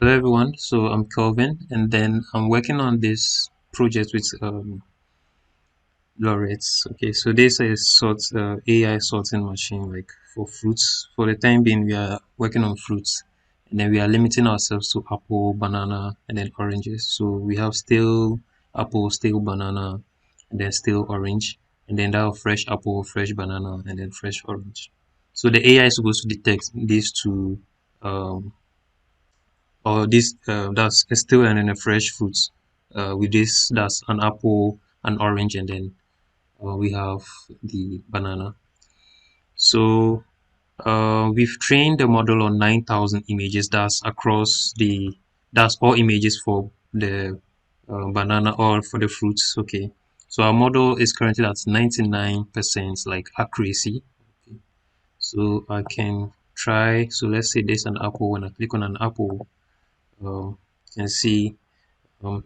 Hello everyone, so I'm Kelvin and then I'm working on this project with Laureates. Okay, so this is AI sorting machine like for fruits. For the time being, we are working on fruits and then we are limiting ourselves to apple, banana, and then oranges. So we have still apple, still banana, and then still orange, and then that fresh apple, fresh banana, and then fresh orange. So the AI is supposed to detect these two um, or this that's still and then a fresh fruit with this that's an apple, an orange, and then we have the banana. So we've trained the model on 9,000 images. That's all images for the banana or for the fruits. Okay, so our model is currently at 99% like accuracy. Okay. So I can try, so let's say there's an apple. When I click on an apple, you can see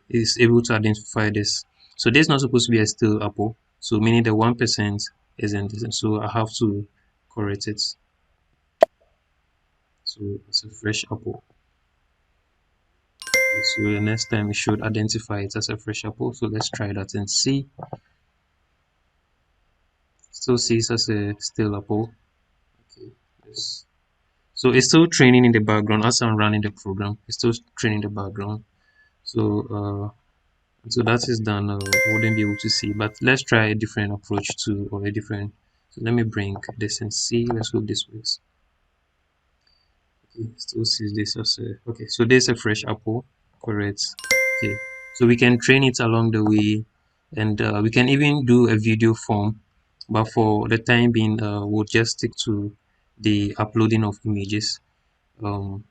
is able to identify this. So this is not supposed to be a still apple. So meaning the 1% isn't. So I have to correct it. So it's a fresh apple. So the next time it should identify it as a fresh apple. So let's try that and see. Still sees as a still apple. Okay. Yes. So it's still training in the background as I'm running the program. It's still training the background. So so that is done. Wouldn't be able to see, but let's try a different approach to or a different. So let me bring this and see. Let's hope this works. Okay, still sees this as a okay. So there's a fresh apple, correct? Okay, so we can train it along the way, and we can even do a video form. But for the time being, we'll just stick to the uploading of images. Um,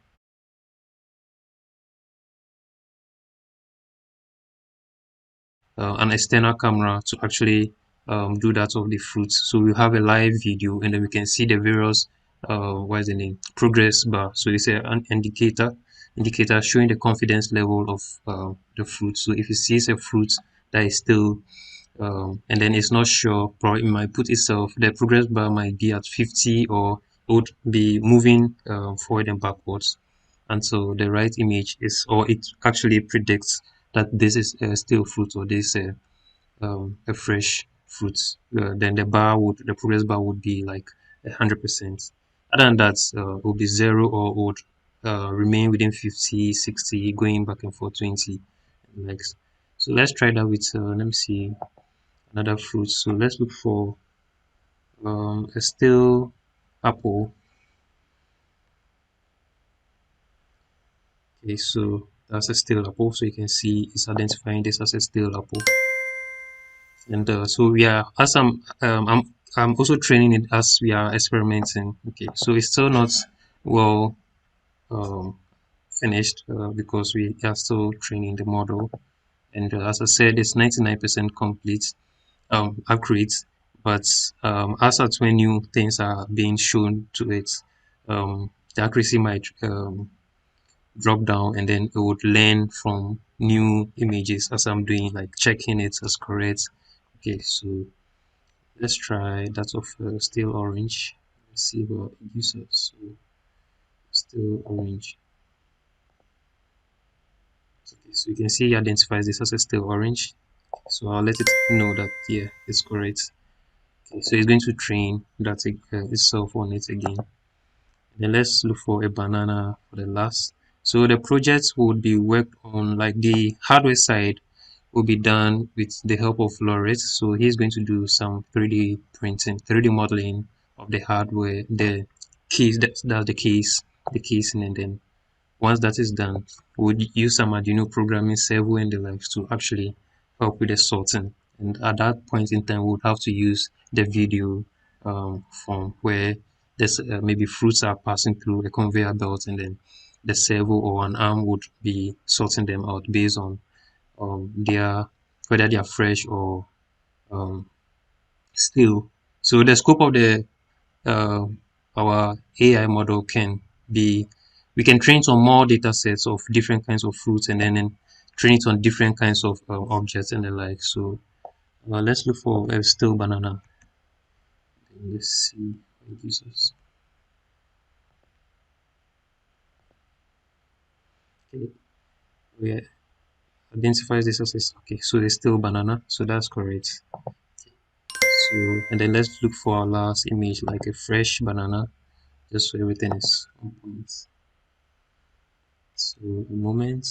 an external camera to actually do that of the fruits. So we have a live video and then we can see the various what is the name progress bar. So it's an indicator showing the confidence level of the fruit. So if it sees a fruit that is still and then it's not sure, probably it might put itself the progress bar might be at 50 or would be moving forward and backwards until the right image is or it actually predicts that this is still fruit or this a fresh fruit. Then the progress bar would be like 100%. Other than that, it would be zero or would remain within 50, 60, going back and forth 20 next. So let's try that with let me see another fruit. So let's look for a still apple. Okay, so that's a still apple. So you can see it's identifying this as a still apple. And so we are as I'm also training it as we are experimenting. Okay, so it's still not well um, finished because we are still training the model. And as I said, it's 99% complete, accurate. But as at when new things are being shown to it, the accuracy might drop down, and then it would learn from new images as I'm doing, like checking it as correct. Okay, so let's try that of still orange. Let's see what it gives us. So still orange. Okay, so you can see it identifies this as a still orange. So I'll let it know that yeah, it's correct. Okay, so it's going to train that itself on it again. Then let's look for a banana for the last. So the project would be worked on like the hardware side will be done with the help of Laureate. So he's going to do some 3D printing, 3D modeling of the hardware, the keys, that's the casing, and then once that is done, we'll use some Arduino programming servo and the likes to actually help with the sorting. And at that point in time, we would have to use the video form where there's maybe fruits are passing through a conveyor belt, and then the servo or an arm would be sorting them out based on their whether they are fresh or um, still. So the scope of the uh, our AI model can be we can train on more data sets of different kinds of fruits and then train it on different kinds of objects and the like. So let's look for a still banana. Let's see what it gives us. Okay, we identifies this as okay, so it's still banana, so that's correct. So and then let's look for our last image like a fresh banana, just so everything is on point. So a moment,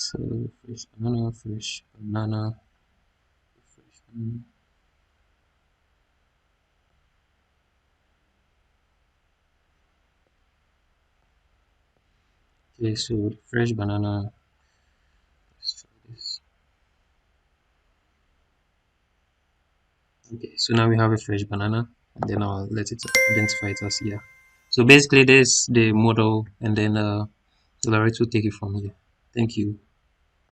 fresh banana, fresh banana, fresh banana. Okay, so the fresh banana. Let's try this. Okay, so now we have a fresh banana, and then I'll let it identify it as yeah. So basically, there's the model, and then Larry will take it from here. Thank you.